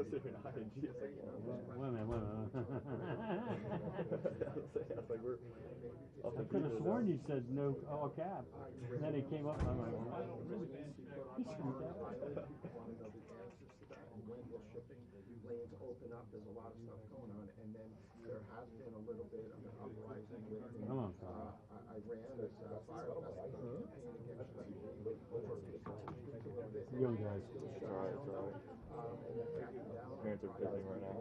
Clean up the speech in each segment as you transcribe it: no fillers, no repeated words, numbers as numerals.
was there an ING? I was like, yeah. Wait a minute. I was like, we're off the I could have deep sworn end you said no all cap. And then it came up and I'm like, he screwed that. When will shipping lanes open up? There's a lot of stuff going on, and then there has been a little bit of an uprising with the Iran as fire campaign against Young guys. It's alright, it's alright. Parents are visiting right now.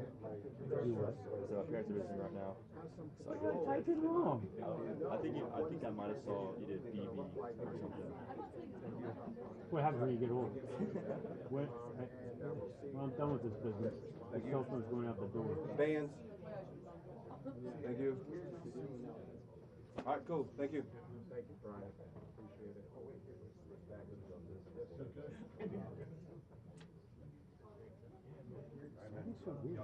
You what? So my parents are visiting right now. So What type it wrong? I think I might have saw you did BB or something. What happens when you get old? Well, I'm done with this business. The cell phone's going out the door. Bands. Thank you. All right, cool. Thank you. Thank you, Brian. Appreciate it. It's so weird.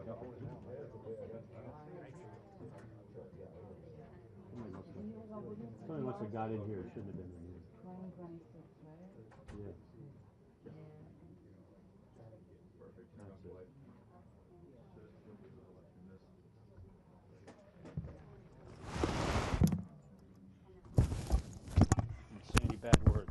Somebody must have got in here. It shouldn't have been in here. 2026, right? Yeah. Perfect. That's it. Insanity bad word.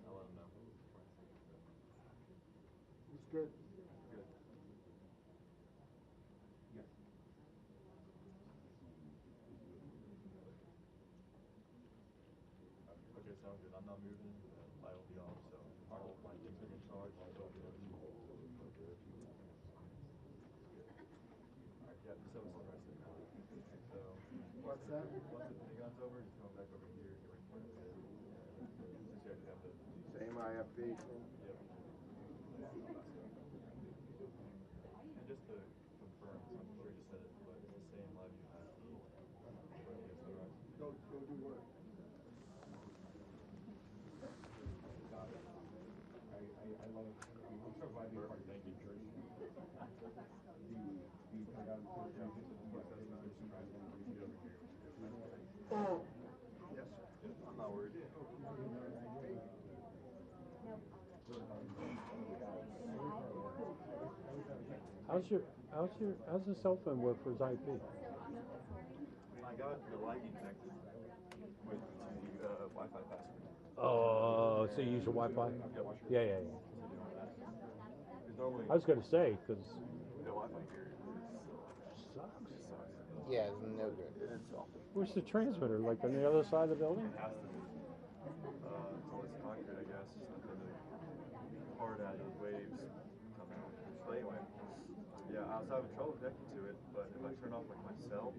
I'll let them know. It's good. Good. Yes. Okay, sounds good. I'm not moving. I will be off, so all my things are in charge. Alright, yeah, so it's the rest of the night. So What's that? once the gun's over, just going back over here, get ready for it. Just you have to Same IFB. Yep. And just to confirm, I'm sure you said it, but it's the same live USD. Go do what? I love it. I'm so glad you're part of Thank you. Yes. I'm not worried. How's the cell phone work for his IP? I got the lightning connected with the Wi-Fi password. Oh, so you use your Wi-Fi? Yeah. Because normally I was going to say, because the Wi-Fi here sucks. sucks. Yeah, it's no good. It's awful. Where's the transmitter? Like on the other side of the building? It has to be. Until it's concrete, I guess. It's not really hard out of the waves coming out. But anyway, yeah, I was having trouble connecting to it, but if I turn off like my cell,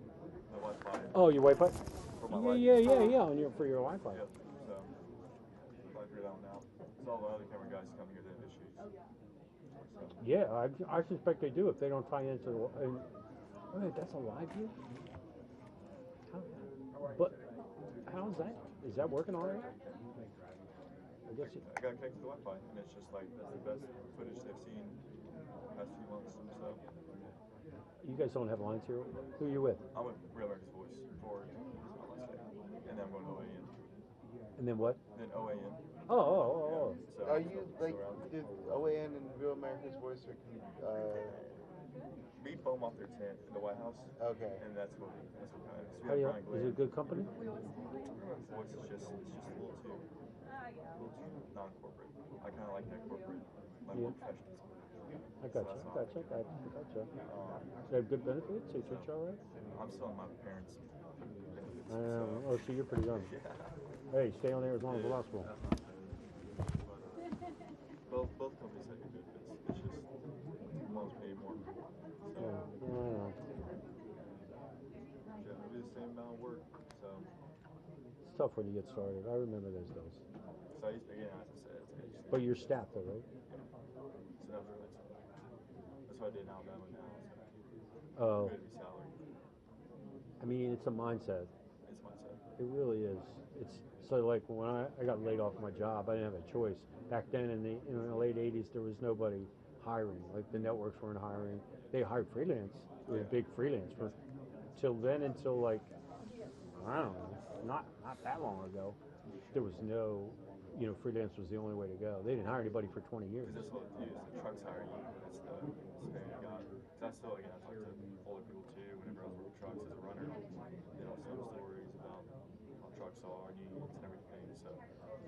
my Wi-Fi. Oh, your Wi-Fi? For my Yeah. For your Wi-Fi. Yep. So I figured that one out. So all the other camera guys come here, they have issues. So. Yeah, I suspect they do if they don't tie into the. Wait, that's a live view? But how's that? Is that working all right? I guess I got connected to Wi-Fi, and it's just like that's the best footage they've seen the past few months. So you guys don't have lines here. Who are you with? I'm with Real America's Voice for and then I'm going to OAN. And then what? Then OAN. Oh. Yeah, so, Are you like around. did OAN and Real America's Voice We foam off their tent in the White House. Okay. And that's what kind of. How do you, is it a good company? Voice is just a little too non-corporate. I kind of like that corporate, like more professional. I gotcha. They have good benefits. They treat you all right. I'm still in my parents' benefits. I know. Oh, so you're pretty young. Yeah. Hey, stay on there as long as possible. Both companies have good benefits. It's just one's pay more. So, Yeah. it'll be the same amount of work. So It's tough when you get started. I remember those days. So I used to, again, as I said, it's interesting. But you're staffed though, right? So that was really that's what I did in Alabama now. So Oh. good to be salary. I mean, it's a mindset. It's mindset. It really is. It's so like when I got laid off my job, I didn't have a choice. Back then in the late '80s, there was nobody hiring. Like the networks weren't hiring. They hired freelance. It was big freelance for till then until like I don't know, not that long ago, there was no, freelance was the only way to go. They didn't hire anybody for 20 years. Because that's what it is. The trucks hire you. That's the scenario you got. Because I still, again, I talk to older people too. Whenever I was working trucks as a runner, they all tell stories about how trucks are, unions, and everything. So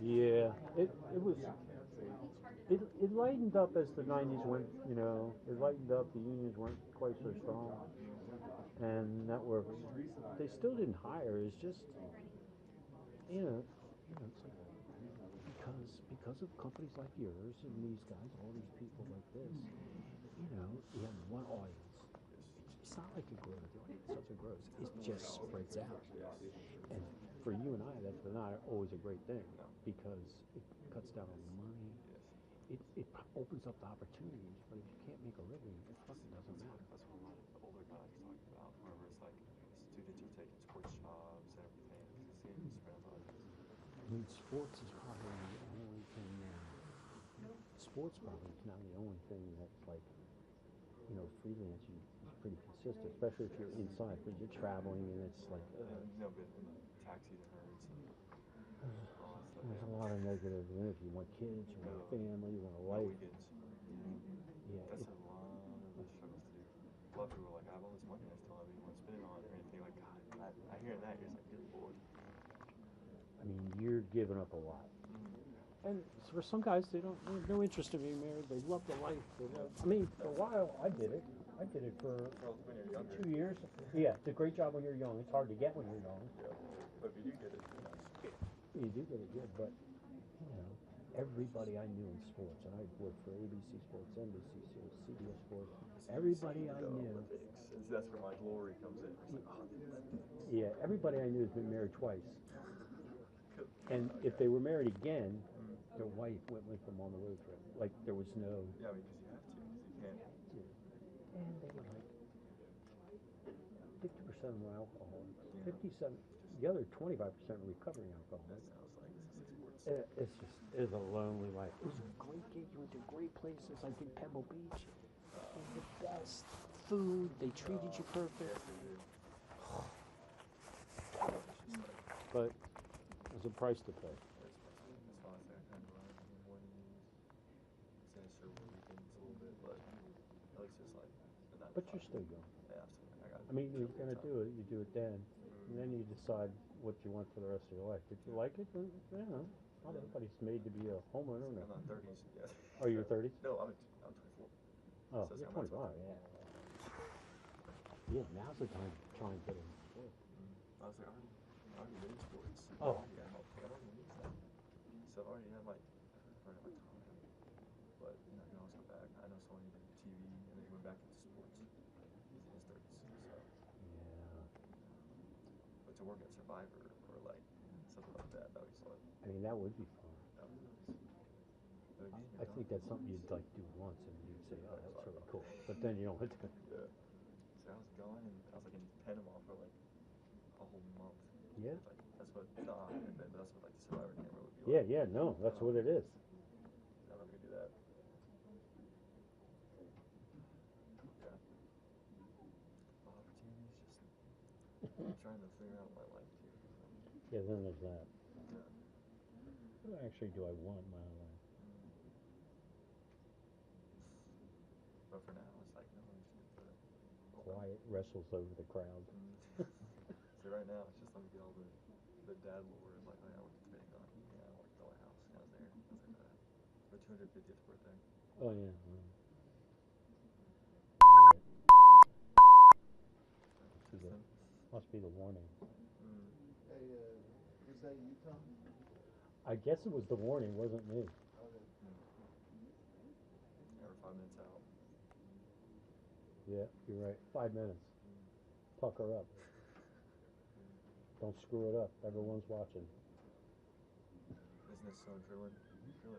Yeah, it lightened up as the 90s went. It lightened up. The unions weren't quite so strong, and networks, they still didn't hire. It's just, it's like because of companies like yours and these guys, all these people like this, you have one audience. It's not like it grows. The audience doesn't grow. It just spreads out. And for you and I, that's not always a great thing because it cuts down on money. It opens up the opportunities, but if you can't make a living, it fucking doesn't matter. That's what a lot of the older guys are talking about. Wherever it's like students are taking sports jobs and everything, it's getting spread out. I mean, sports is probably the only thing now. Sports probably is now the only thing that's like, freelance is pretty consistent, especially if you're inside, because you're traveling and it's like. But taxis and herds and all that stuff. There's a lot of negatives in it. If you want kids, you want a family, you want a life. Weekends. Yeah. That's a lot of the struggles too. A lot of people are like, I have all this money, I still don't have anyone to spend it on or anything. Like, God, I hear that, you're just like, good Lord. I mean, you're giving up a lot. And for some guys, they have no interest in being married. They love the life. I mean, for a while, I did it. I did it for 2 years. Yeah, it's a great job when you're young. It's hard to get when you're young. Yeah. But if you do get it, you do get it good. But, everybody I knew in sports, and I worked for ABC Sports, NBC Sports, CBS Sports, everybody I knew. That's where my glory comes in. Yeah, everybody I knew has been married twice. And if they were married again, their wife went with them on the road trip. Like, there was no. Yeah, because you have to. Because you can't. And they were like 50% of them were alcoholics. 57. The other 25% were recovering alcoholics. It's a lonely life. It was a great gig. You went to great places. I did Pebble Beach. And the best food. They treated you perfect. But there's a price to pay. That's why I say I kind of run more than these. Sinister weekends a little bit, but at least it's like. But you're still young. Yeah, absolutely. I mean, you're gonna do it. You do it then, and then you decide what you want for the rest of your life. If you like it, then not everybody's made to be a homeowner. I'm not 30s. Yeah. Oh, you're 30? No, I'm 24. Oh, So you're 25. Yeah. Yeah, now's the time to try and get in. I was like, I already been in sports. Oh. Yeah, I don't even use that. So I already have like, time. But, you can always go back. I know someone who did TV and then he went back into sports. He's in his 30s. So. Yeah. But to work at Survivor or like something like that would be fun. I mean, that would be fun. That would be nice. But again, I think that's something you'd like do once and you'd say, oh, that's really cool. But then you don't want to. Yeah. So I was gone and I was like in Panama for like a whole month. Yeah. Like, that's what, but that's what like the Survivor camera would be Yeah, like. yeah, no, that's what it is. I'm not gonna do that. Yeah. Opportunities, just I'm trying to figure out my life too. Yeah, then there's that. Yeah. What actually do I want in my life? But for now, it's like, no, I'm just gonna Quiet wrestles over the crowd. So right now, it's just let me get all the dad lore of like, oh yeah, I worked at the Pentagon. Yeah, I worked at the White House. I was there. I was like, for 250th birthday. Oh, yeah. Must be the warning. Hey, was that you, Tom? I guess it was the warning, wasn't me. Okay. Yeah, we're 5 minutes out. Yeah, you're right. 5 minutes. Tuck her up. Don't screw it up. Everyone's watching. Isn't it so adrenaline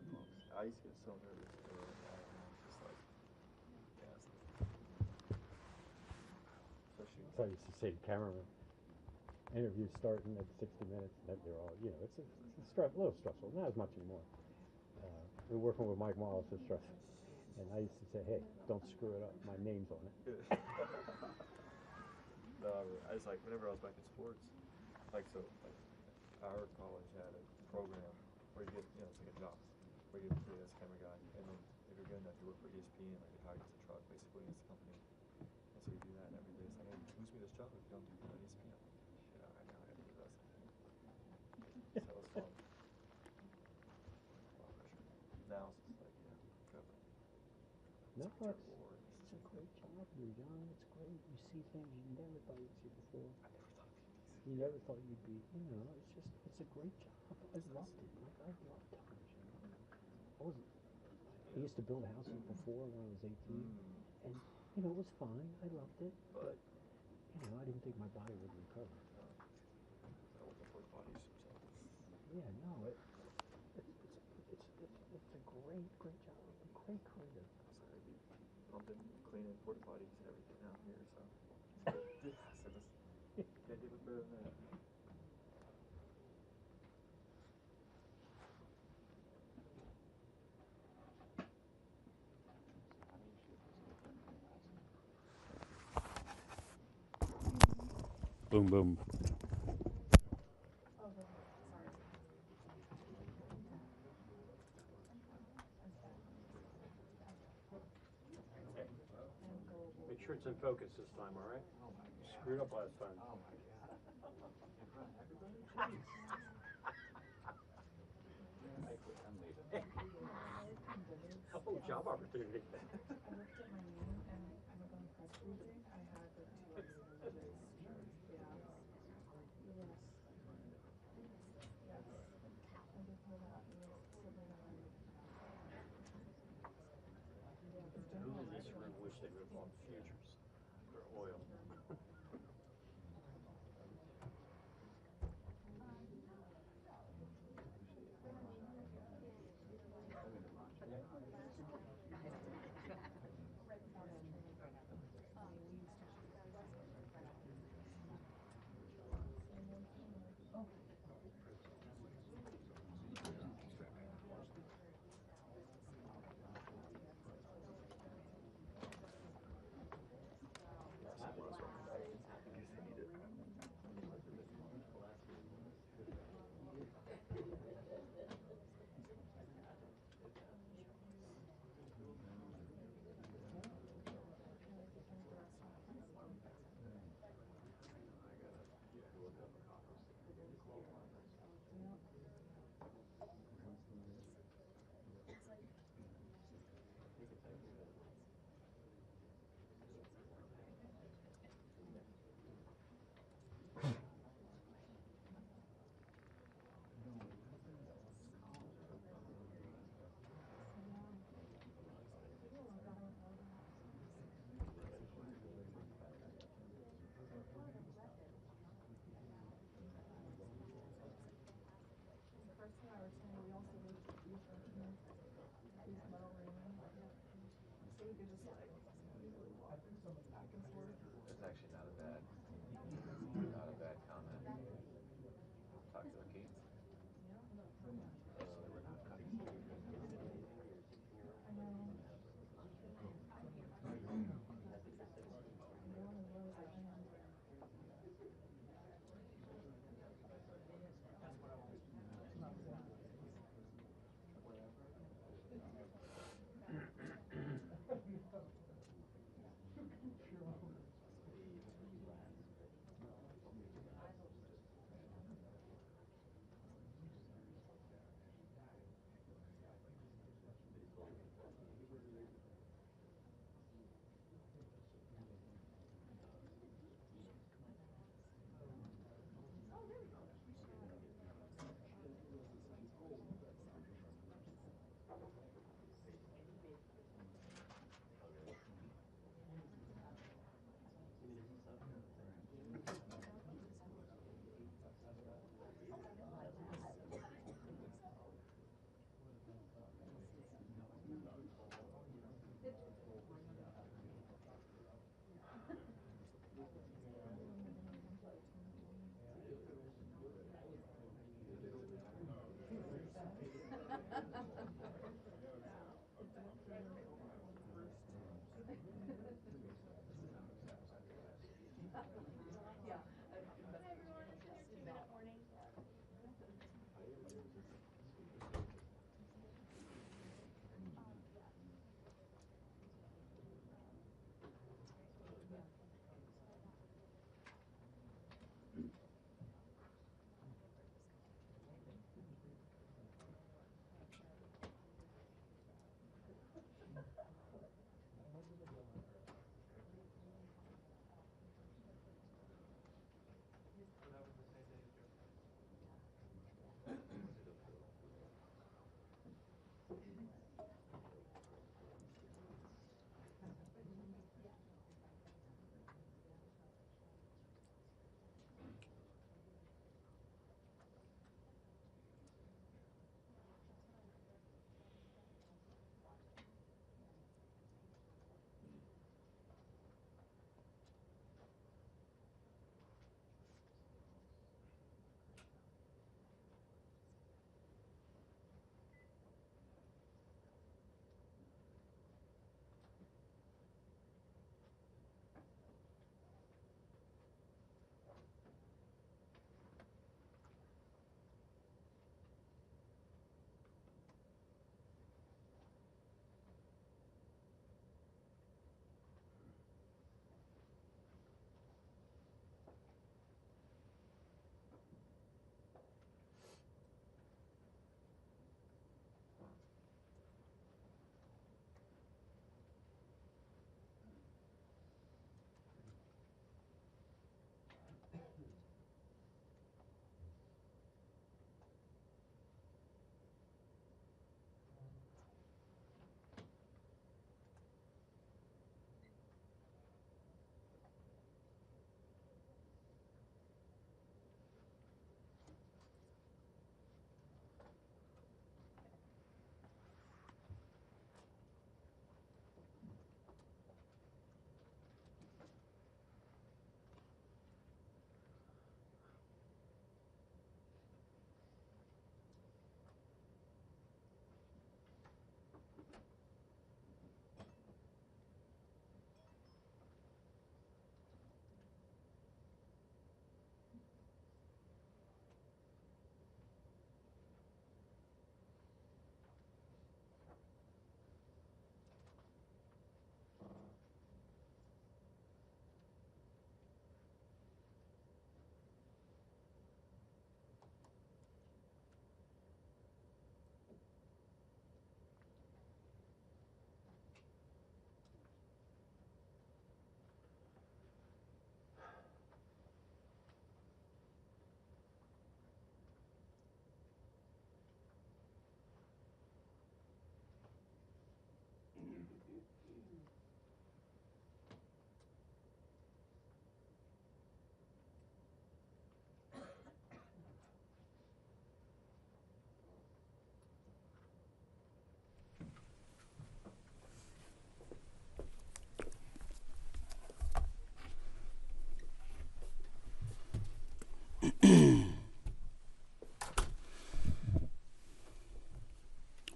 pumps? I used to get so nervous doing it. It's just like, especially. So I used to say to cameramen, interviews starting at 60 minutes, and they're all, it's a little stressful. Not as much anymore. We're working with Mike Wallace, it's stressful. And I used to say, hey, don't screw it up. My name's on it. No, I was like, whenever I was back in sports, like so like our college had a program where you get it's like a job where you get paid as a camera guy, and then if you're good enough, you work for ESPN, like they hire you as a truck basically as a company, and so you do that, and every day it's like, hey, lose me this job if you don't do good on ESPN. Shit, I know I gotta do this. So it's fun. A lot of pressure. Now it's just like good. No, It's a reward. it's a great job. You're young. It's great. You see things you never thought you'd see before. I never thought of these. You never thought you'd be. It's a great job. I loved it. Like I loved television. I used to build houses before when I was 18, and it was fine. I loved it, but I didn't think my body would recover. I work on porta potties, so. Yeah, no, it's a great job, a great career. So I'd be pumping, cleaning porta potties and everything out here, so. So this can't get much better than that. Boom, boom. Make sure it's in focus this time, all right? Screwed up last time. Oh my God. In front of everybody? Oh, job opportunity. I looked at my name and I'm like on the press briefing. I had like 2 other religious shirts. Yeah. Yes. Yes. I just heard that. It was something that I. Yeah, it's Who general in this right? room wish they would have bought futures or oil? That's actually not a bad comment. Talk to the king. We're not cutting food.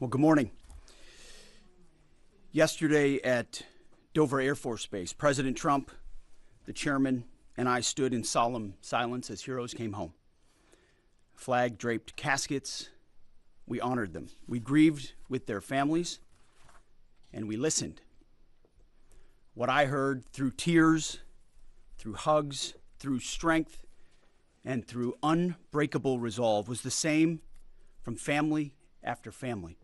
Well, good morning. Yesterday at Dover Air Force Base, President Trump, the chairman, and I stood in solemn silence as heroes came home. Flag-draped caskets, we honored them. We grieved with their families, and we listened. What I heard through tears, through hugs, through strength, and through unbreakable resolve was the same from family after family.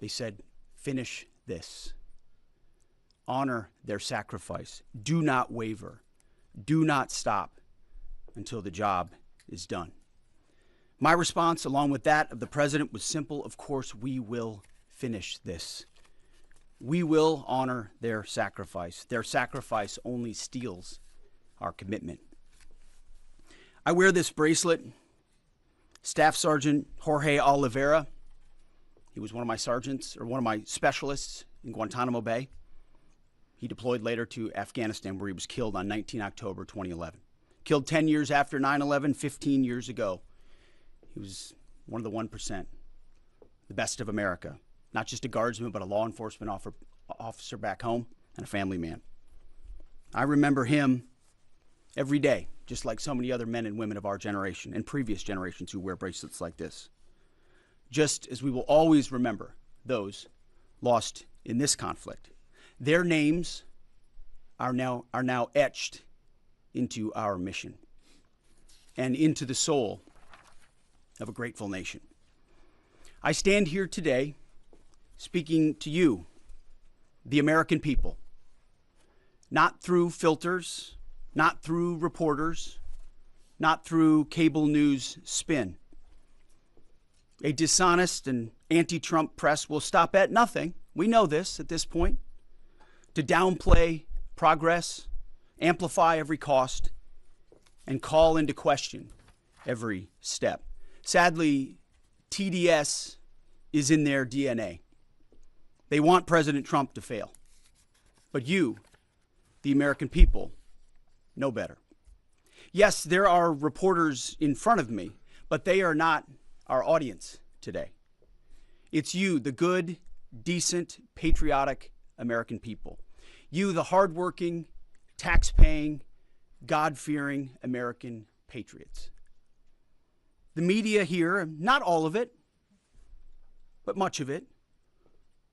They said, finish this. Honor their sacrifice. Do not waver. Do not stop until the job is done. My response, along with that of the president, was simple. Of course, we will finish this. We will honor their sacrifice. Their sacrifice only steals our commitment. I wear this bracelet. Staff Sergeant Jorge Oliveira, he was one of my sergeants, or one of my specialists in Guantanamo Bay. He deployed later to Afghanistan, where he was killed on 19 October 2011. Killed 10 years after 9/11, 15 years ago. He was one of the 1%, the best of America. Not just a guardsman, but a law enforcement officer back home and a family man. I remember him every day, just like so many other men and women of our generation and previous generations who wear bracelets like this. Just as we will always remember those lost in this conflict. Their names are now etched into our mission and into the soul of a grateful nation. I stand here today speaking to you, the American people, not through filters, not through reporters, not through cable news spin. A dishonest and anti-Trump press will stop at nothing. We know this at this point. To downplay progress, amplify every cost, and call into question every step. Sadly, TDS is in their DNA. They want President Trump to fail. But you, the American people, know better. Yes, there are reporters in front of me, but they are not our audience today. It's you, the good, decent, patriotic American people. You, the hardworking, tax-paying, God-fearing American patriots. The media here, not all of it, but much of it,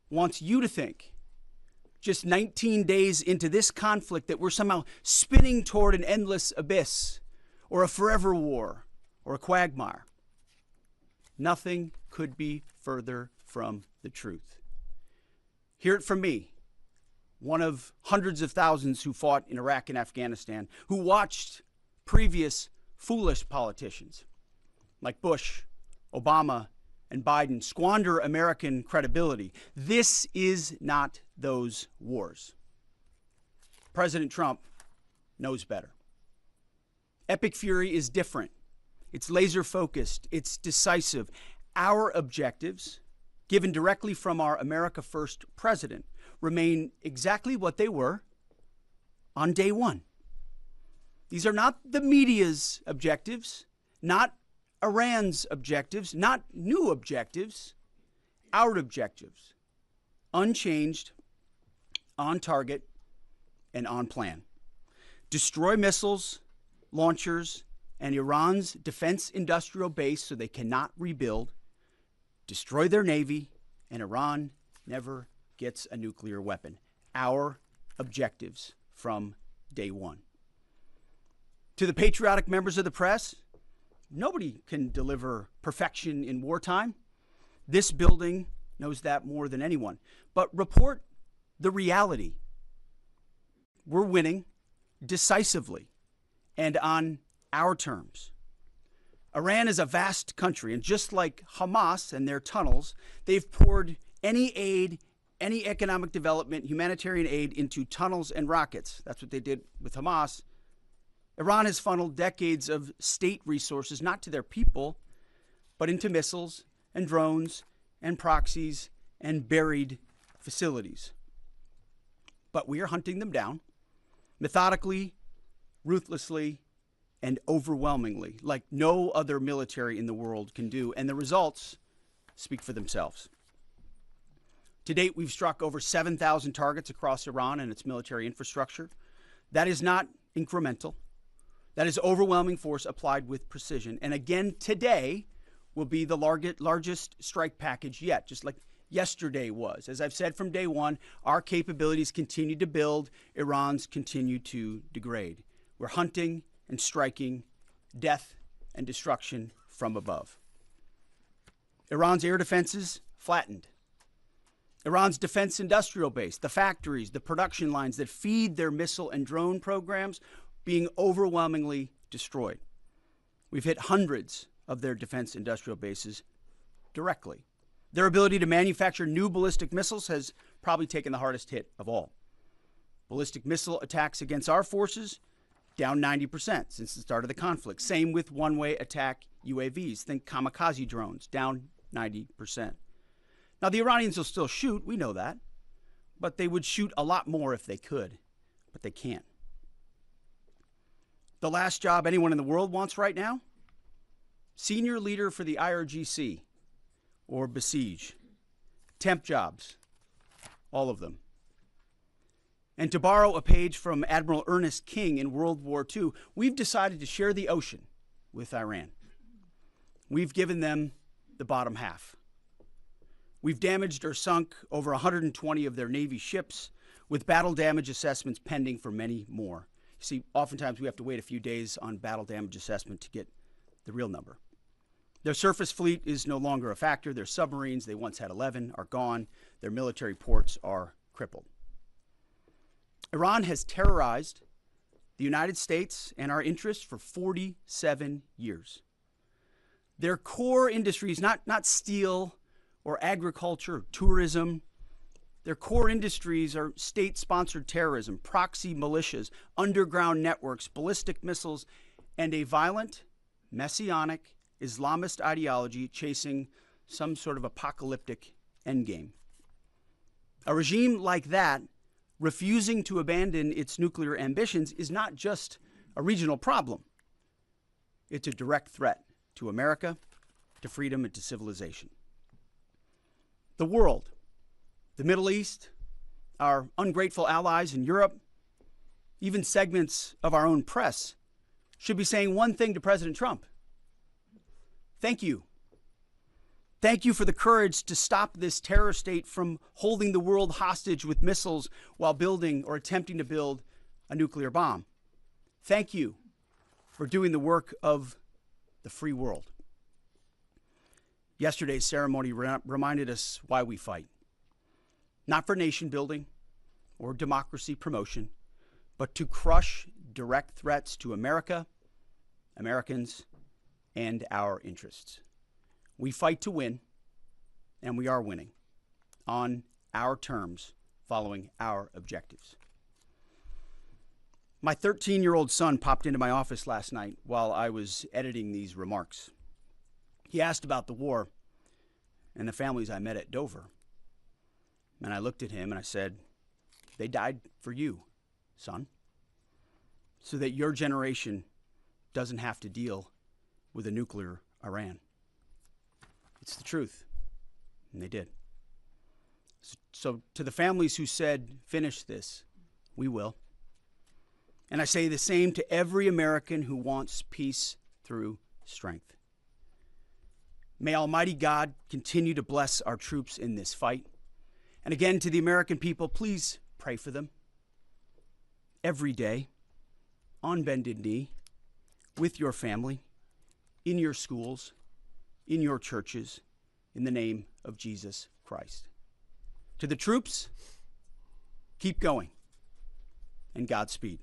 wants you to think, just 19 days into this conflict, that we're somehow spinning toward an endless abyss or a forever war or a quagmire. Nothing could be further from the truth. Hear it from me, one of hundreds of thousands who fought in Iraq and Afghanistan, who watched previous foolish politicians like Bush, Obama, and Biden squander American credibility. This is not those wars. President Trump knows better. Epic fury is different. It's laser focused. It's decisive. Our objectives, given directly from our America First president, remain exactly what they were on day one. These are not the media's objectives, not Iran's objectives, not new objectives, our objectives. Unchanged, on target, and on plan. Destroy missiles, launchers, and Iran's defense industrial base so they cannot rebuild. Destroy their navy, and Iran never gets a nuclear weapon. Our objectives from day one. To the patriotic members of the press, nobody can deliver perfection in wartime. This building knows that more than anyone. But report the reality. We're winning decisively and on our terms. Iran is a vast country, and just like Hamas and their tunnels, they've poured any aid, any economic development, humanitarian aid into tunnels and rockets. That's what they did with Hamas. Iran has funneled decades of state resources, not to their people, but into missiles and drones and proxies and buried facilities. But we are hunting them down methodically, ruthlessly, and overwhelmingly, like no other military in the world can do. And the results speak for themselves. To date, we've struck over 7,000 targets across Iran and its military infrastructure. That is not incremental. That is overwhelming force applied with precision. And again, today will be the largest strike package yet, just like yesterday was. As I've said from day one, our capabilities continue to build. Iran's continue to degrade. We're hunting and striking death and destruction from above. Iran's air defenses flattened. Iran's defense industrial base, the factories, the production lines that feed their missile and drone programs, being overwhelmingly destroyed. We've hit hundreds of their defense industrial bases directly. Their ability to manufacture new ballistic missiles has probably taken the hardest hit of all. Ballistic missile attacks against our forces, down 90% since the start of the conflict. Same with one-way attack UAVs. Think kamikaze drones, down 90%. Now, the Iranians will still shoot, we know that, but they would shoot a lot more if they could, but they can't. The last job anyone in the world wants right now? Senior leader for the IRGC, or Besiege. Temp jobs, all of them. And to borrow a page from Admiral Ernest King in World War II, we've decided to share the ocean with Iran. We've given them the bottom half. We've damaged or sunk over 120 of their Navy ships, with battle damage assessments pending for many more. You see, oftentimes we have to wait a few days on battle damage assessment to get the real number. Their surface fleet is no longer a factor. Their submarines, they once had 11, are gone. Their military ports are crippled. Iran has terrorized the United States and our interests for 47 years. Their core industries, not steel or agriculture or tourism, their core industries are state-sponsored terrorism, proxy militias, underground networks, ballistic missiles, and a violent, messianic, Islamist ideology chasing some sort of apocalyptic endgame. A regime like that, refusing to abandon its nuclear ambitions, is not just a regional problem. It's a direct threat to America, to freedom, and to civilization. The world, the Middle East, our ungrateful allies in Europe, even segments of our own press should be saying one thing to President Trump. Thank you. Thank you for the courage to stop this terror state from holding the world hostage with missiles while building or attempting to build a nuclear bomb. Thank you for doing the work of the free world. Yesterday's ceremony reminded us why we fight. Not for nation building or democracy promotion, but to crush direct threats to America, Americans, and our interests. We fight to win, and we are winning on our terms, following our objectives. My 13-year-old son popped into my office last night while I was editing these remarks. He asked about the war and the families I met at Dover. And I looked at him and I said, they died for you, son, so that your generation doesn't have to deal with a nuclear Iran. It's the truth. And they did. So to the families who said, finish this, we will. And I say the same to every American who wants peace through strength. May Almighty God continue to bless our troops in this fight. And again, to the American people, please pray for them. Every day, on bended knee, with your family, in your schools, in your churches, in the name of Jesus Christ. To the troops, keep going, and Godspeed.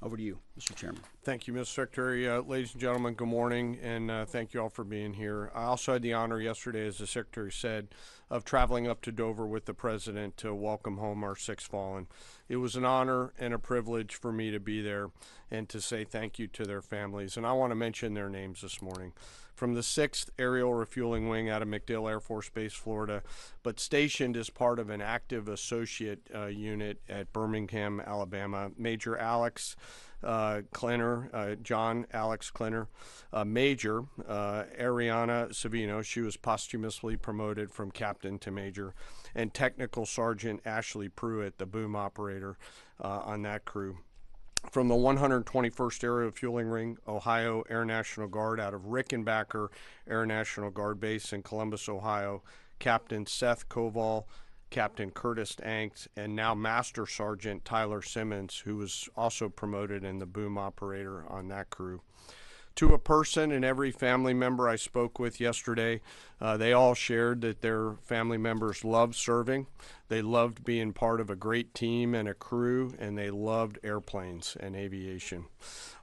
Over to you, Mr. Chairman. Thank you, Mr. Secretary. Ladies and gentlemen, good morning, and thank you all for being here. I also had the honor yesterday, as the Secretary said, of traveling up to Dover with the President to welcome home our 6 fallen. It was an honor and a privilege for me to be there and to say thank you to their families. And I want to mention their names this morning. From the 6th Aerial Refueling Wing out of MacDill Air Force Base, Florida, but stationed as part of an active associate unit at Birmingham, Alabama, Major Alex Klenner, John Alex Klenner, Major Ariana Savino, she was posthumously promoted from captain to major, and Technical Sergeant Ashley Pruitt, the boom operator on that crew. From the 121st Aerial Fueling Ring, Ohio Air National Guard out of Rickenbacker Air National Guard Base in Columbus, Ohio, Captain Seth Koval, Captain Curtis Anks, and now Master Sergeant Tyler Simmons, who was also promoted in the boom operator on that crew. To a person and every family member I spoke with yesterday, they all shared that their family members loved serving, they loved being part of a great team and a crew, and they loved airplanes and aviation.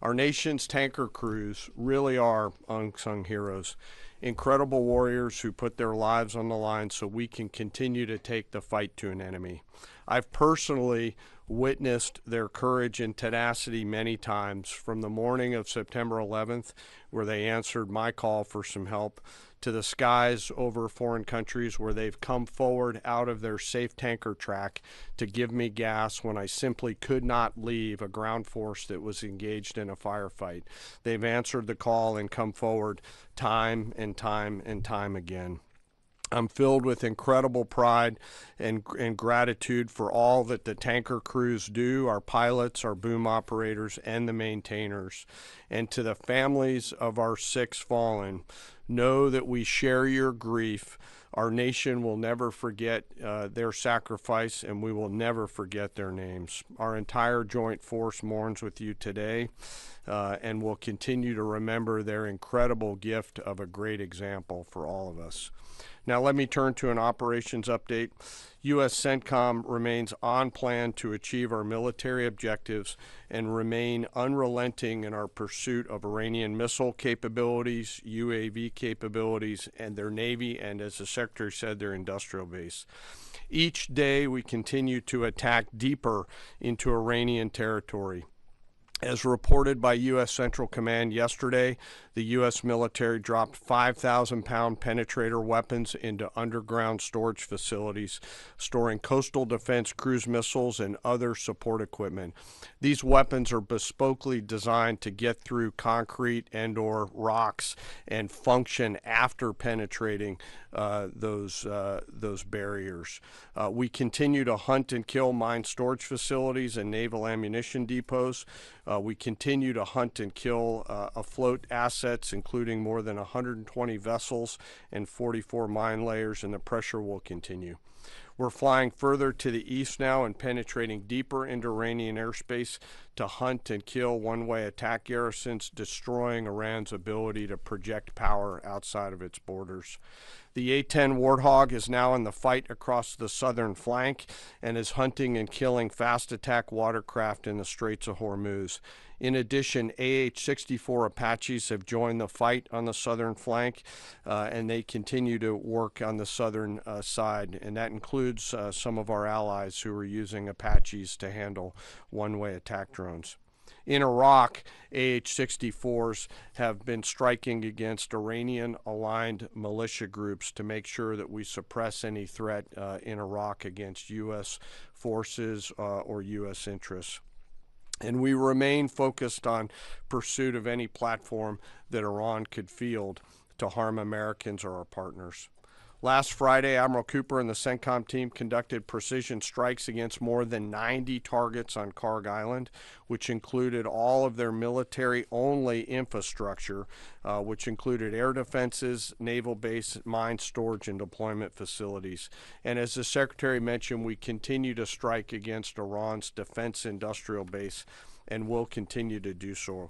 Our nation's tanker crews really are unsung heroes, incredible warriors who put their lives on the line so we can continue to take the fight to an enemy. I've personally witnessed their courage and tenacity many times, from the morning of September 11th, where they answered my call for some help, to the skies over foreign countries where they've come forward out of their safe tanker track to give me gas when I simply could not leave a ground force that was engaged in a firefight. They've answered the call and come forward time and time and time again. I'm filled with incredible pride and gratitude for all that the tanker crews do, our pilots, our boom operators, and the maintainers. And to the families of our 6 fallen, know that we share your grief. Our nation will never forget their sacrifice, and we will never forget their names. Our entire joint force mourns with you today, and will continue to remember their incredible gift of a great example for all of us. Now let me turn to an operations update. U.S. CENTCOM remains on plan to achieve our military objectives and remain unrelenting in our pursuit of Iranian missile capabilities, UAV capabilities, and their Navy, and as the Secretary said, their industrial base. Each day we continue to attack deeper into Iranian territory. As reported by U.S. Central Command yesterday, the U.S. military dropped 5,000-pound penetrator weapons into underground storage facilities, storing coastal defense cruise missiles and other support equipment. These weapons are bespokely designed to get through concrete and/or rocks and function after penetrating those barriers. We continue to hunt and kill mine storage facilities and naval ammunition depots. We continue to hunt and kill afloat assets, including more than 120 vessels and 44 mine layers, and the pressure will continue. We're flying further to the east now and penetrating deeper into Iranian airspace to hunt and kill one-way attack garrisons, destroying Iran's ability to project power outside of its borders. The A-10 Warthog is now in the fight across the southern flank and is hunting and killing fast attack watercraft in the Straits of Hormuz. In addition, AH-64 Apaches have joined the fight on the southern flank, and they continue to work on the southern side, and that includes some of our allies who are using Apaches to handle one-way attack drones. In Iraq, AH-64s have been striking against Iranian-aligned militia groups to make sure that we suppress any threat in Iraq against U.S. forces or U.S. interests. And we remain focused on pursuit of any platform that Iran could field to harm Americans or our partners. Last Friday, Admiral Cooper and the CENTCOM team conducted precision strikes against more than 90 targets on Karg Island, which included all of their military-only infrastructure, which included air defenses, naval base, mine storage, and deployment facilities. And as the Secretary mentioned, we continue to strike against Iran's defense industrial base and will continue to do so.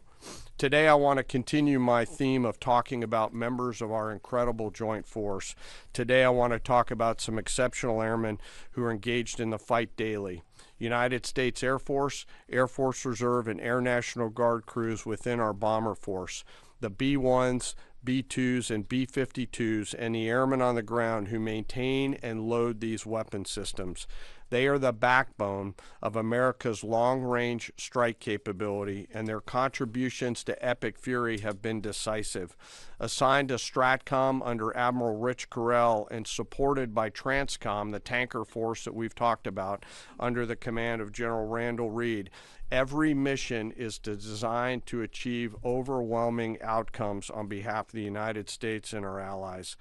Today I want to continue my theme of talking about members of our incredible joint force. Today I want to talk about some exceptional airmen who are engaged in the fight daily. United States Air Force, Air Force Reserve, and Air National Guard crews within our bomber force. The B-1s, B-2s, and B-52s, and the airmen on the ground who maintain and load these weapon systems. They are the backbone of America's long-range strike capability, and their contribution operations to epic fury have been decisive. Assigned to STRATCOM under Admiral Rich Carrell and supported by TRANSCOM, the tanker force that we've talked about, under the command of General Randall Reed, every mission is designed to achieve overwhelming outcomes on behalf of the United States and our allies.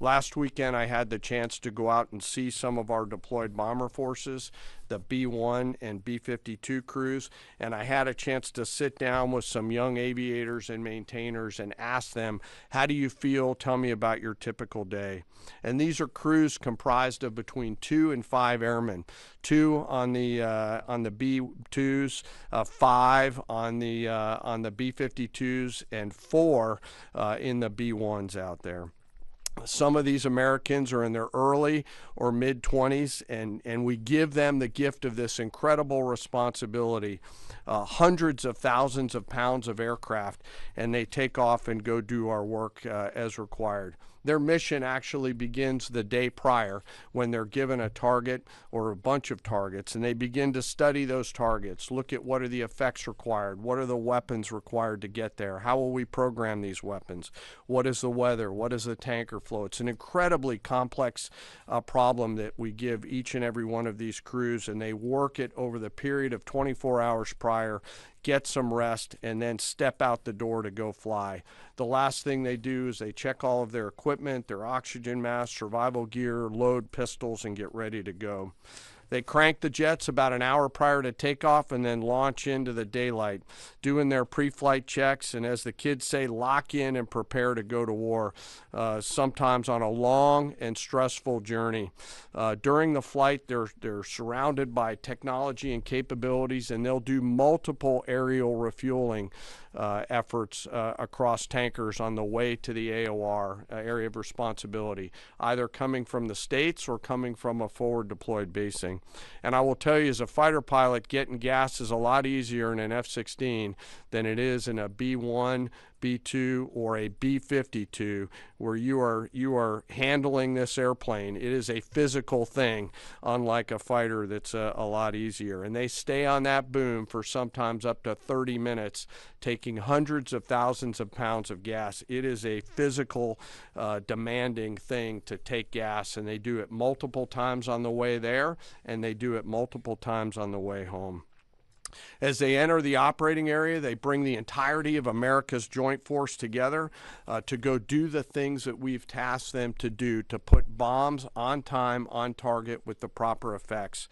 Last weekend, I had the chance to go out and see some of our deployed bomber forces, the B-1 and B-52 crews, and I had a chance to sit down with some young aviators and maintainers and ask them, how do you feel? Tell me about your typical day. And these are crews comprised of between 2 and 5 airmen, 2 on the B-2s, 5 on the B-52s, and 4 in the B-1s out there. Some of these Americans are in their early or mid-20s, and we give them the gift of this incredible responsibility, hundreds of thousands of pounds of aircraft, and they take off and go do our work as required. Their mission actually begins the day prior when they're given a target or a bunch of targets, and they begin to study those targets, look at what are the effects required, what are the weapons required to get there, how will we program these weapons, what is the weather, what is the tanker flow. It's an incredibly complex problem that we give each and every one of these crews, and they work it over the period of 24 hours prior, get some rest, and then step out the door to go fly. The last thing they do is they check all of their equipment, their oxygen mask, survival gear, load pistols, and get ready to go. They crank the jets about an hour prior to takeoff and then launch into the daylight, doing their pre-flight checks, and as the kids say, lock in and prepare to go to war, sometimes on a long and stressful journey. During the flight, they're surrounded by technology and capabilities, and they'll do multiple aerial refueling efforts across tankers on the way to the AOR, area of responsibility, either coming from the States or coming from a forward deployed basing. And I will tell you, as a fighter pilot, getting gas is a lot easier in an F-16 than it is in a B-1, B-2, or a B-52, where you are handling this airplane. It is a physical thing, unlike a fighter that's a lot easier. And they stay on that boom for sometimes up to 30 minutes, taking hundreds of thousands of pounds of gas. It is a physical, demanding thing to take gas, and they do it multiple times on the way there, and they do it multiple times on the way home. As they enter the operating area, they bring the entirety of America's joint force together to go do the things that we've tasked them to do, to put bombs on time, on target, with the proper effects.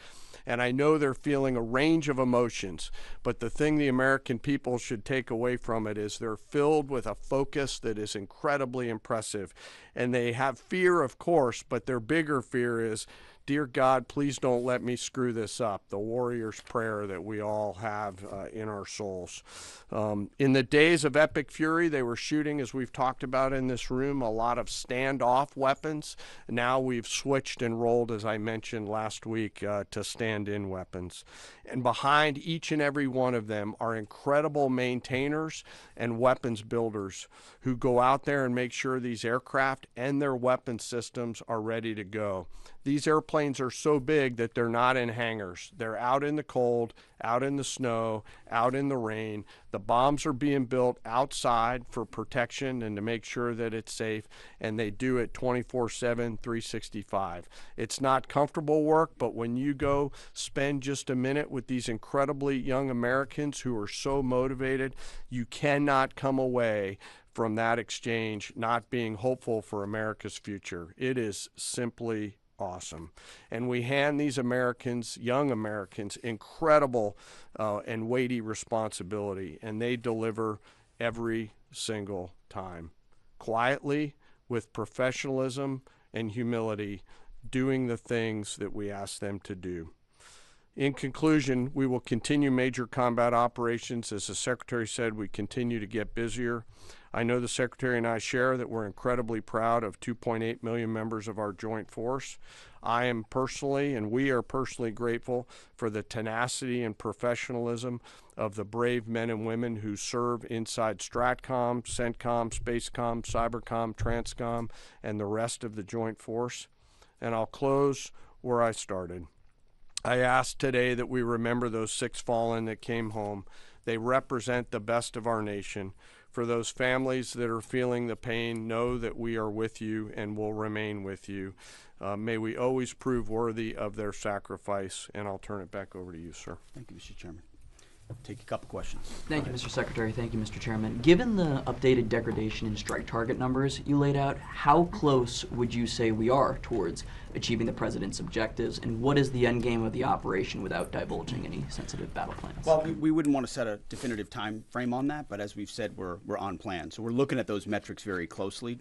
And I know they're feeling a range of emotions, but the thing the American people should take away from it is they're filled with a focus that is incredibly impressive. And they have fear, of course, but their bigger fear is, dear God, please don't let me screw this up, the warrior's prayer that we all have in our souls. In the days of epic fury, they were shooting, as we've talked about in this room, a lot of standoff weapons. Now we've switched and rolled, as I mentioned last week, to stand-in weapons. And behind each and every one of them are incredible maintainers and weapons builders who go out there and make sure these aircraft and their weapon systems are ready to go. These airplanes are so big that they're not in hangars. They're out in the cold, out in the snow, out in the rain. The bombs are being built outside for protection and to make sure that it's safe, and they do it 24/7, 365. It's not comfortable work, but when you go spend just a minute with these incredibly young Americans who are so motivated, you cannot come away from that exchange not being hopeful for America's future. It is simply awesome. And we hand these Americans, young Americans, incredible and weighty responsibility, and they deliver every single time. Quietly, with professionalism and humility, doing the things that we ask them to do. In conclusion, we will continue major combat operations. As the Secretary said, we continue to get busier. I know the Secretary and I share that we're incredibly proud of 2.8 million members of our joint force. I am personally, and we are personally grateful for the tenacity and professionalism of the brave men and women who serve inside STRATCOM, CENTCOM, SPACECOM, CYBERCOM, TRANSCOM, and the rest of the joint force. And I'll close where I started. I ask today that we remember those 6 fallen that came home, They represent the best of our nation. For those families that are feeling the pain, know that we are with you and will remain with you. May we always prove worthy of their sacrifice. And I'll turn it back over to you, sir. Thank you, Mr. Chairman. Take a couple questions. Thank you, Mr. Secretary. Thank you, Mr. Chairman. Given the updated degradation in strike target numbers you laid out, how close would you say we are towards achieving the President's objectives, and what is the end game of the operation without divulging any sensitive battle plans? Well, we wouldn't want to set a definitive time frame on that, but as we've said, we're on plan. So we're looking at those metrics very closely,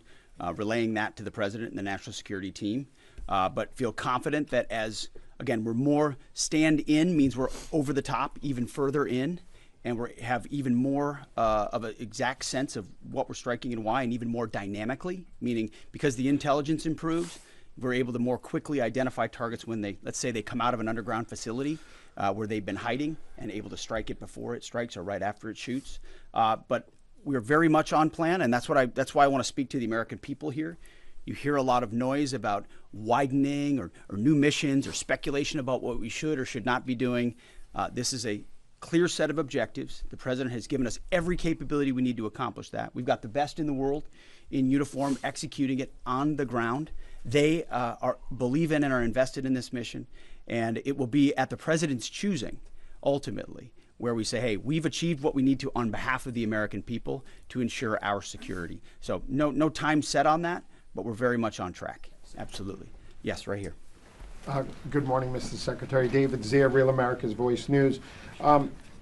relaying that to the President and the National Security Team, but feel confident that as again, we're more stand in means we're over the top, even further in, and we have even more of an exact sense of what we're striking and why, and even more dynamically, meaning because the intelligence improves, we're able to more quickly identify targets when they, let's say they come out of an underground facility where they've been hiding and able to strike it before it strikes or right after it shoots. But we're very much on plan, and that's why I want to speak to the American people here. You hear a lot of noise about widening or new missions or speculation about what we should or should not be doing. This is a clear set of objectives. The President has given us every capability we need to accomplish that. We've got the best in the world in uniform executing it on the ground. They believe in and are invested in this mission, and it will be at the President's choosing, ultimately, where we say, hey, we've achieved what we need to on behalf of the American people to ensure our security. So no time set on that, but we're very much on track. Absolutely. Yes, right here. Good morning, Mr. Secretary. David Zier, Real America's Voice News.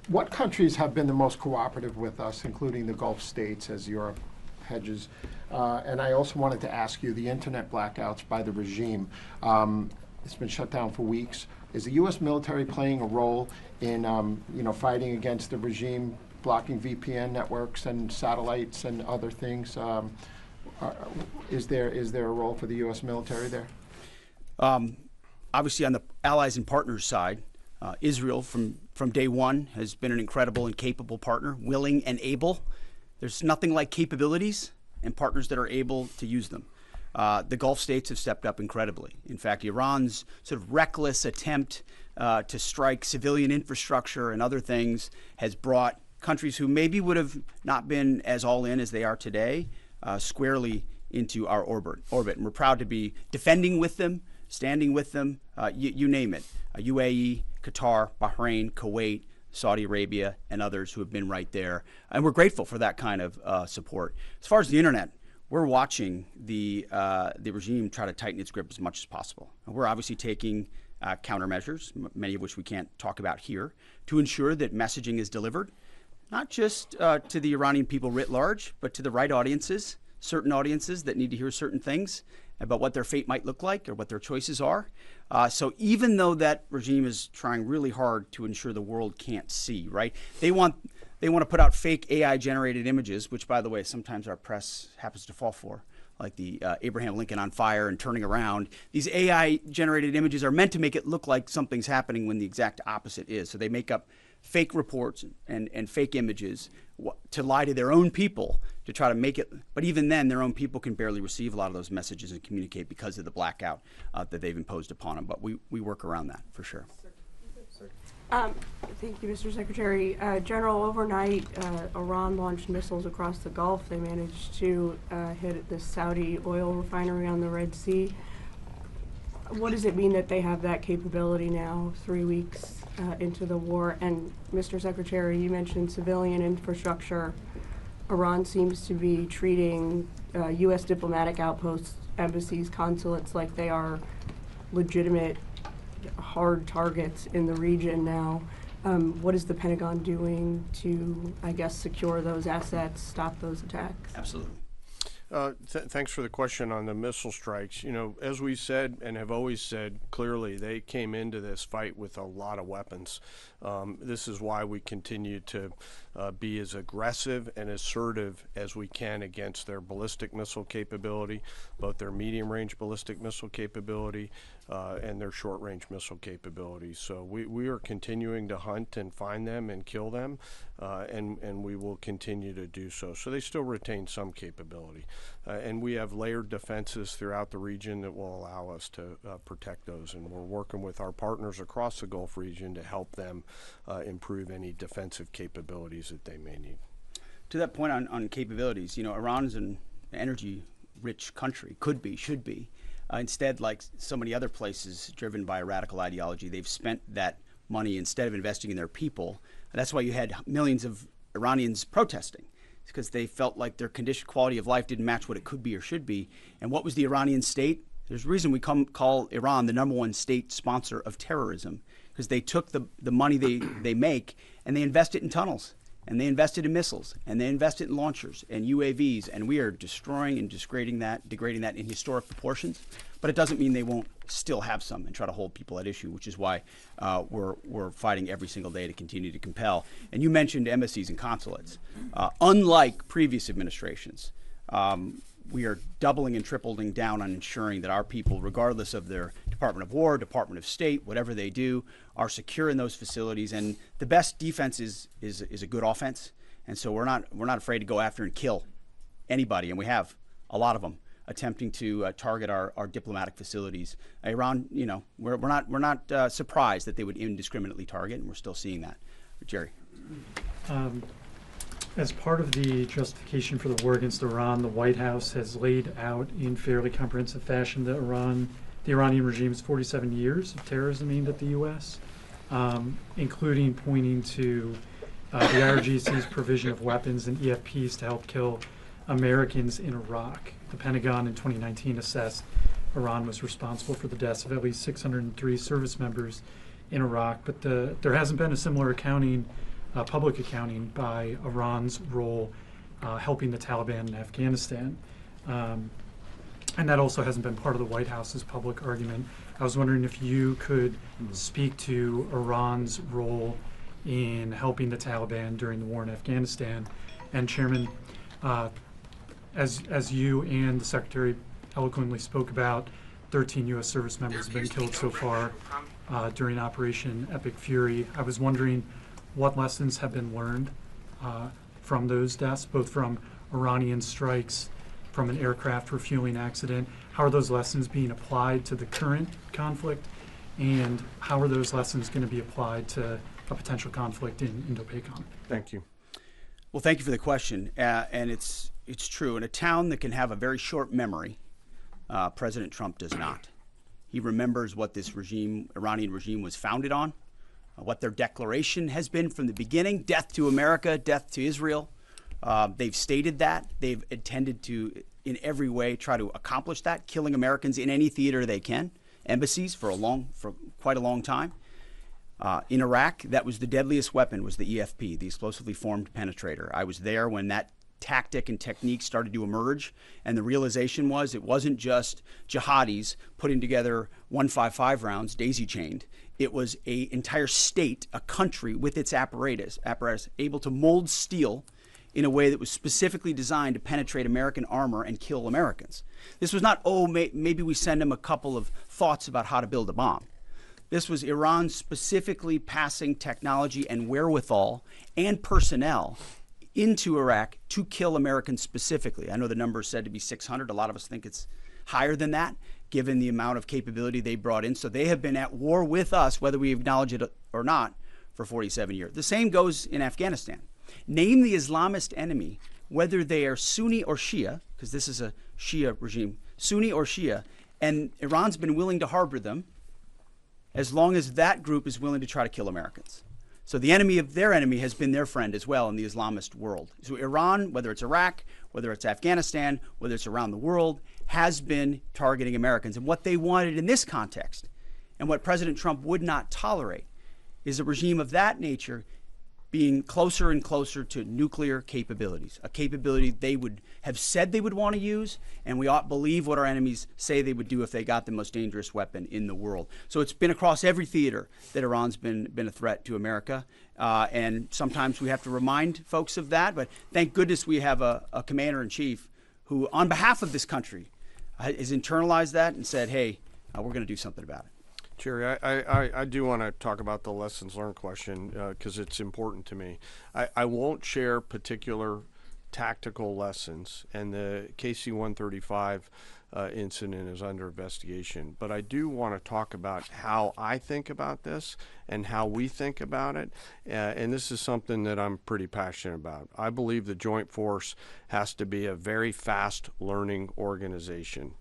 What countries have been the most cooperative with us, including the Gulf states, as Europe hedges? And I also wanted to ask you, the internet blackouts by the regime, it's been shut down for weeks. Is the U.S. military playing a role in fighting against the regime, blocking VPN networks and satellites and other things? Is there a role for the U.S. military there? Obviously, on the allies and partners side, Israel from day one has been an incredible and capable partner, willing and able. There's nothing like capabilities and partners that are able to use them. The Gulf states have stepped up incredibly. In fact, Iran's sort of reckless attempt to strike civilian infrastructure and other things has brought countries who maybe would have not been as all in as they are today squarely into our orbit. And we're proud to be defending with them, standing with them, you name it. UAE, Qatar, Bahrain, Kuwait, Saudi Arabia, and others who have been right there. And we're grateful for that kind of support. As far as the internet, we're watching the regime try to tighten its grip as much as possible. And we're obviously taking countermeasures, many of which we can't talk about here, to ensure that messaging is delivered, not just to the Iranian people writ large, but to the right audiences, certain audiences that need to hear certain things about what their fate might look like or what their choices are. So even though that regime is trying really hard to ensure the world can't see, right? They want to put out fake AI-generated images, which, by the way, sometimes our press happens to fall for, like the Abraham Lincoln on fire and turning around. These AI-generated images are meant to make it look like something's happening when the exact opposite is. So they make up fake reports and fake images to lie to their own people to try to make it. But even then, their own people can barely receive a lot of those messages and communicate because of the blackout that they've imposed upon them. But we work around that for sure. Thank you, Mr. Secretary. General, overnight, Iran launched missiles across the Gulf. They managed to hit the Saudi oil refinery on the Red Sea. What does it mean that they have that capability now, 3 weeks into the war? And Mr. Secretary, you mentioned civilian infrastructure. Iran seems to be treating U.S. diplomatic outposts, embassies, consulates like they are legitimate hard targets in the region now. What is the Pentagon doing to, I guess, secure those assets, stop those attacks? Absolutely. Thanks for the question on the missile strikes. You know, as we said and have always said clearly, they came into this fight with a lot of weapons. This is why we continue to be as aggressive and assertive as we can against their ballistic missile capability, both their medium-range ballistic missile capability and their short-range missile capability. So we are continuing to hunt and find them and kill them, and we will continue to do so. So they still retain some capability. and we have layered defenses throughout the region that will allow us to protect those. And we're working with our partners across the Gulf region to help them improve any defensive capabilities that they may need. To that point on capabilities, Iran's an energy-rich country, could be, should be. Instead, like so many other places driven by a radical ideology, they've spent that money instead of investing in their people. And that's why you had millions of Iranians protesting. It's because they felt like their quality of life didn't match what it could be or should be. And what was the Iranian state? There's a reason we call Iran the #1 state sponsor of terrorism, because they took the money they make and they invest it in tunnels. And they invested in missiles, and they invested in launchers and UAVs, and we are destroying and degrading that in historic proportions. But it doesn't mean they won't still have some and try to hold people at issue, which is why we're fighting every single day to continue to compel. And you mentioned embassies and consulates. Unlike previous administrations, we are doubling and tripling down on ensuring that our people, regardless of their Department of War, Department of State, whatever they do, are secure in those facilities. And the best defense is a good offense. And so we're not afraid to go after and kill anybody, and we have a lot of them attempting to target our diplomatic facilities. Iran, we're not surprised that they would indiscriminately target, and we're still seeing that. Jerry. As part of the justification for the war against Iran, the White House has laid out in fairly comprehensive fashion the Iranian regime's 47 years of terrorism aimed at the U.S., including pointing to the IRGC's provision of weapons and EFPs to help kill Americans in Iraq. The Pentagon in 2019 assessed Iran was responsible for the deaths of at least 603 service members in Iraq, but there hasn't been a similar public accounting by Iran's role helping the Taliban in Afghanistan. And that also hasn't been part of the White House's public argument. I was wondering if you could speak to Iran's role in helping the Taliban during the war in Afghanistan. And Chairman, as you and the Secretary eloquently spoke about, 13 U.S. service members have been killed so far during Operation Epic Fury. I was wondering what lessons have been learned from those deaths, both from Iranian strikes, from an aircraft refueling accident. How are those lessons being applied to the current conflict, and how are those lessons going to be applied to a potential conflict in Indo-PACOM? Thank you. Well, thank you for the question. And it's true. In a town that can have a very short memory, President Trump does not. He remembers what this Iranian regime was founded on, what their declaration has been from the beginning: death to America, death to Israel. They've stated that. They've intended to, in every way, try to accomplish that, killing Americans in any theater they can, embassies for quite a long time. In Iraq, that was the deadliest weapon, was the EFP, the explosively formed penetrator. I was there when that tactic and technique started to emerge, and the realization was it wasn't just jihadis putting together 155 rounds daisy-chained. It was an entire state, a country with its apparatus able to mold steel in a way that was specifically designed to penetrate American armor and kill Americans. This was not, maybe we send them a couple of thoughts about how to build a bomb. This was Iran specifically passing technology and wherewithal and personnel into Iraq to kill Americans specifically. I know the number is said to be 600. A lot of us think it's higher than that, given the amount of capability they brought in. So they have been at war with us, whether we acknowledge it or not, for 47 years. The same goes in Afghanistan. Name the Islamist enemy, whether they are Sunni or Shia, because this is a Shia regime, Sunni or Shia, and Iran's been willing to harbor them as long as that group is willing to try to kill Americans. So the enemy of their enemy has been their friend as well in the Islamist world. So Iran, whether it's Iraq, whether it's Afghanistan, whether it's around the world, has been targeting Americans. And what they wanted in this context, and what President Trump would not tolerate, is a regime of that nature being closer and closer to nuclear capabilities, a capability they would have said they would want to use, and we ought believe what our enemies say they would do if they got the most dangerous weapon in the world. So it's been across every theater that Iran's been a threat to America, and sometimes we have to remind folks of that, but thank goodness we have a commander-in-chief who, on behalf of this country, has internalized that and said, hey, we're going to do something about it. Jerry, I do want to talk about the lessons learned question because it's important to me. I won't share particular tactical lessons, and the KC-135 incident is under investigation. But I do want to talk about how I think about this and how we think about it. And this is something that I'm pretty passionate about. I believe the Joint Force has to be a very fast learning organization,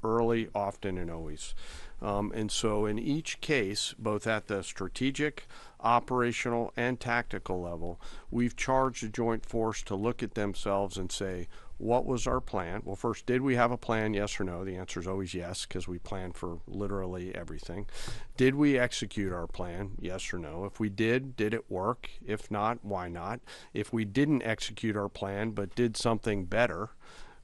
early, often, and always. And so in each case, both at the strategic, operational, and tactical level, we've charged the Joint Force to look at themselves and say, what was our plan? Well, first, did we have a plan, yes or no? The answer is always yes, because we plan for literally everything. Did we execute our plan, yes or no? If we did it work? If not, why not? If we didn't execute our plan but did something better,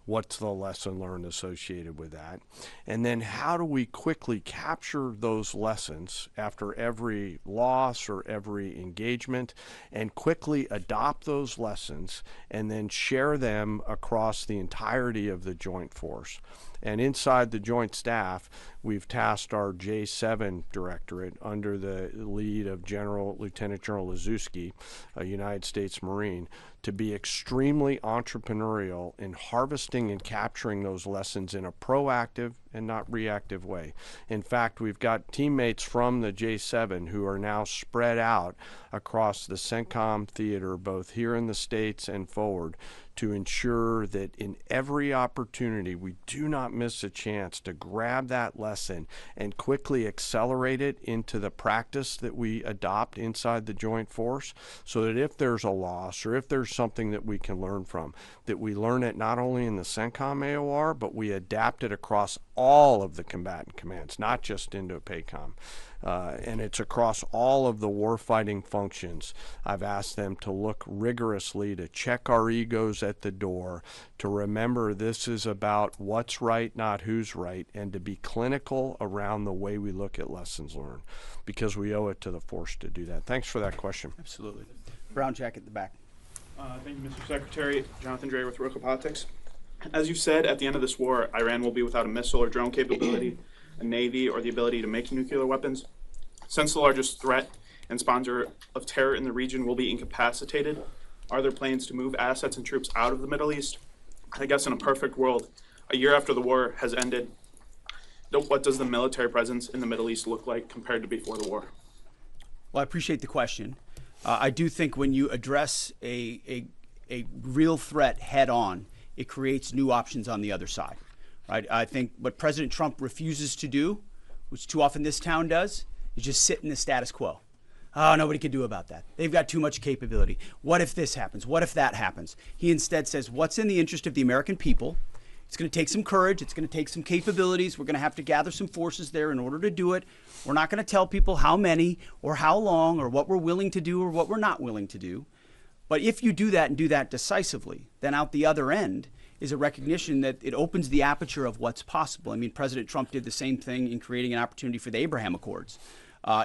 what's the lesson learned associated with that? And then how do we quickly capture those lessons after every loss or every engagement and quickly adopt those lessons and then share them across the entirety of the Joint Force? And inside the Joint Staff, we've tasked our J7 Directorate under the lead of Lieutenant General Lazewski, a United States Marine, to be extremely entrepreneurial in harvesting and capturing those lessons in a proactive and not reactive way. In fact, we've got teammates from the J7 who are now spread out across the CENTCOM theater, both here in the States and forward, to ensure that in every opportunity we do not miss a chance to grab that lesson and quickly accelerate it into the practice that we adopt inside the Joint Force, so that if there's a loss or if there's something that we can learn from, that we learn it not only in the CENTCOM AOR, but we adapt it across all of the combatant commands, not just Indo-PACOM. And it's across all of the warfighting functions. I've asked them to look rigorously, to check our egos at the door, to remember this is about what's right, not who's right, and to be clinical around the way we look at lessons learned, because we owe it to the force to do that. Thanks for that question. Absolutely. Brown jacket at the back. Thank you, Mr. Secretary. Jonathan Dre with Geopolitics. As you said, at the end of this war, Iran will be without a missile or drone capability, a navy, or the ability to make nuclear weapons. Since the largest threat and sponsor of terror in the region will be incapacitated, are there plans to move assets and troops out of the Middle East? I guess in a perfect world, a year after the war has ended, what does the military presence in the Middle East look like compared to before the war? Well, I appreciate the question. I do think when you address a real threat head on, it creates new options on the other side, right? I think what President Trump refuses to do, which too often this town does, is just sit in the status quo. Oh, nobody can do about that. They've got too much capability. What if this happens? What if that happens? He instead says, what's in the interest of the American people? It's going to take some courage. It's going to take some capabilities. We're going to have to gather some forces there in order to do it. We're not going to tell people how many or how long or what we're willing to do or what we're not willing to do. But if you do that and do that decisively, then out the other end is a recognition that it opens the aperture of what's possible. I mean, President Trump did the same thing in creating an opportunity for the Abraham Accords.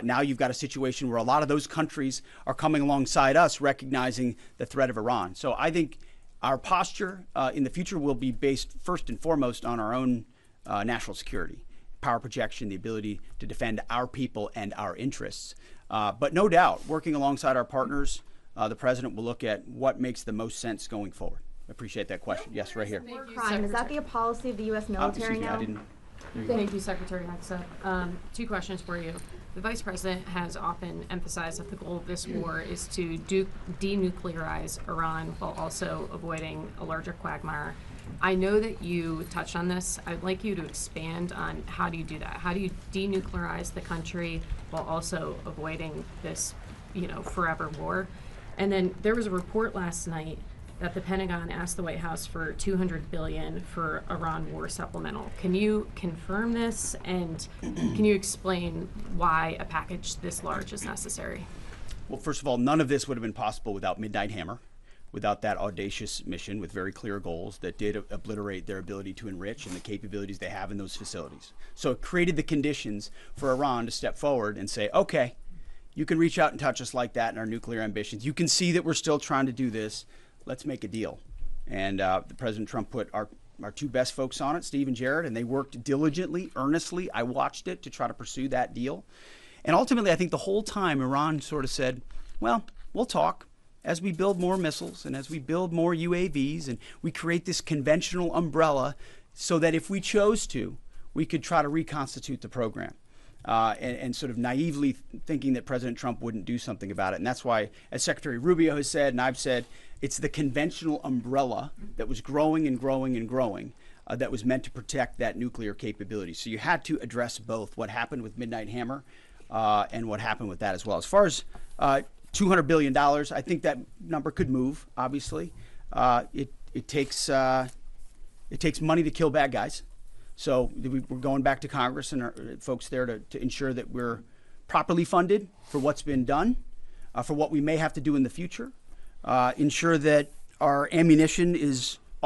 Now you've got a situation where a lot of those countries are coming alongside us, recognizing the threat of Iran. So I think our posture in the future will be based first and foremost on our own national security, power projection, the ability to defend our people and our interests. But no doubt, working alongside our partners, the president will look at what makes the most sense going forward. I appreciate that question. Yes, right here. Crime. Is that the policy of the U.S. military now? Thank you, Secretary Hexa. Two questions for you. The Vice President has often emphasized that the goal of this war is to denuclearize Iran while also avoiding a larger quagmire. I know that you touched on this. I'd like you to expand on how do you do that? How do you denuclearize the country while also avoiding this, forever war? And then there was a report last night that the Pentagon asked the White House for $200 billion for Iran war supplemental. Can you confirm this, and can you explain why a package this large is necessary? Well, first of all, none of this would have been possible without Midnight Hammer, without that audacious mission with very clear goals that did obliterate their ability to enrich and the capabilities they have in those facilities. So it created the conditions for Iran to step forward and say, okay, you can reach out and touch us like that in our nuclear ambitions. You can see that we're still trying to do this. Let's make a deal. And President Trump put our two best folks on it, Steve and Jared, and they worked diligently, earnestly. I watched it to try to pursue that deal. And ultimately, I think the whole time Iran sort of said, well, we'll talk. as we build more missiles and as we build more UAVs and we create this conventional umbrella so that if we chose to, we could try to reconstitute the program. And sort of naively thinking that President Trump wouldn't do something about it. And that's why, as Secretary Rubio has said, and I've said, it's the conventional umbrella that was growing and growing and growing that was meant to protect that nuclear capability. So you had to address both what happened with Midnight Hammer and what happened with that as well. As far as $200 billion, I think that number could move, obviously. It takes money to kill bad guys. So we're going back to Congress and our folks there to ensure that we're properly funded for what's been done, for what we may have to do in the future, ensure that our ammunition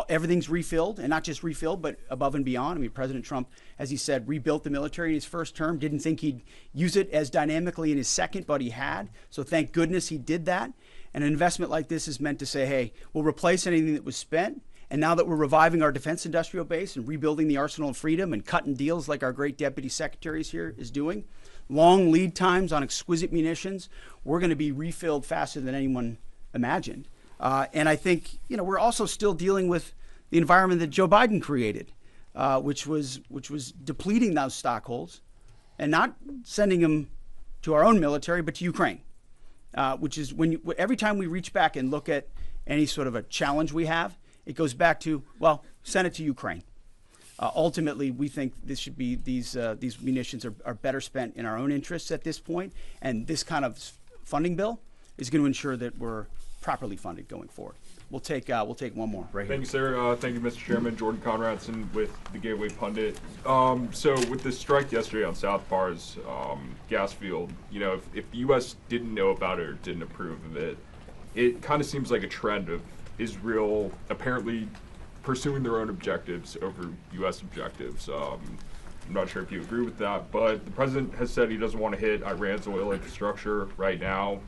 everything's refilled, and not just refilled, but above and beyond. I mean, President Trump, as he said, rebuilt the military in his first term, didn't think he'd use it as dynamically in his second, but he had. So thank goodness he did that. And an investment like this is meant to say, hey, we'll replace anything that was spent. And now that we're reviving our defense industrial base and rebuilding the arsenal of freedom and cutting deals like our great deputy secretaries here is doing, long lead times on exquisite munitions, we're going to be refilled faster than anyone imagined. And I think, we're also still dealing with the environment that Joe Biden created, which was depleting those stockholds and not sending them to our own military, but to Ukraine, which is every time we reach back and look at any sort of a challenge we have, it goes back to, send it to Ukraine. Ultimately, we think this should be these munitions are better spent in our own interests at this point, and this kind of funding bill is going to ensure that we're properly funded going forward. We'll take one more right here. Thank you, sir. Thank you, Mr. Chairman. Jordan Conradson with the Gateway Pundit. So with the strike yesterday on South Pars gas field, if the U.S. didn't know about it or didn't approve of it, it kind of seems like a trend of Israel apparently pursuing their own objectives over U.S. objectives. I'm not sure if you agree with that, but the president has said he doesn't want to hit Iran's oil infrastructure right now.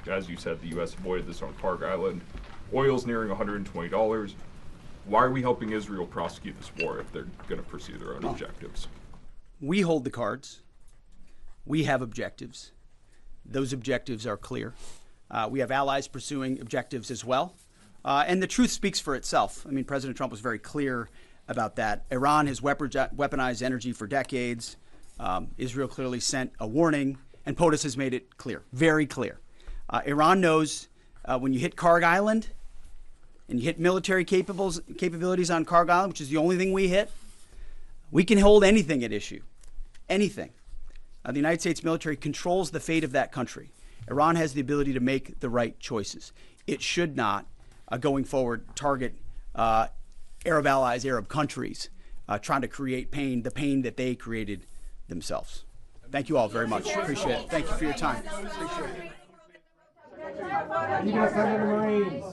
As you said, the U.S. avoided this on Park Island. Oil's nearing $120. Why are we helping Israel prosecute this war if they're going to pursue their own objectives? We hold the cards. We have objectives. Those objectives are clear. We have allies pursuing objectives as well. And the truth speaks for itself. I mean, President Trump was very clear about that. Iran has weaponized energy for decades. Israel clearly sent a warning, and POTUS has made it clear, very clear. Iran knows when you hit Karg Island and you hit military capabilities on Karg Island, which is the only thing we hit, we can hold anything at issue, anything. The United States military controls the fate of that country. Iran has the ability to make the right choices. It should not, going forward, target Arab allies, Arab countries, trying to create pain, the pain that they created themselves. Thank you all very much. Appreciate it. Thank you for your time. Appreciate it. You guys have any Marines?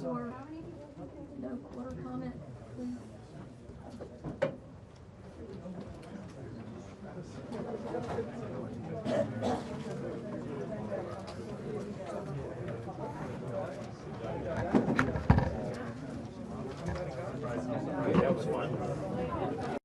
No quarter comment, That was fun.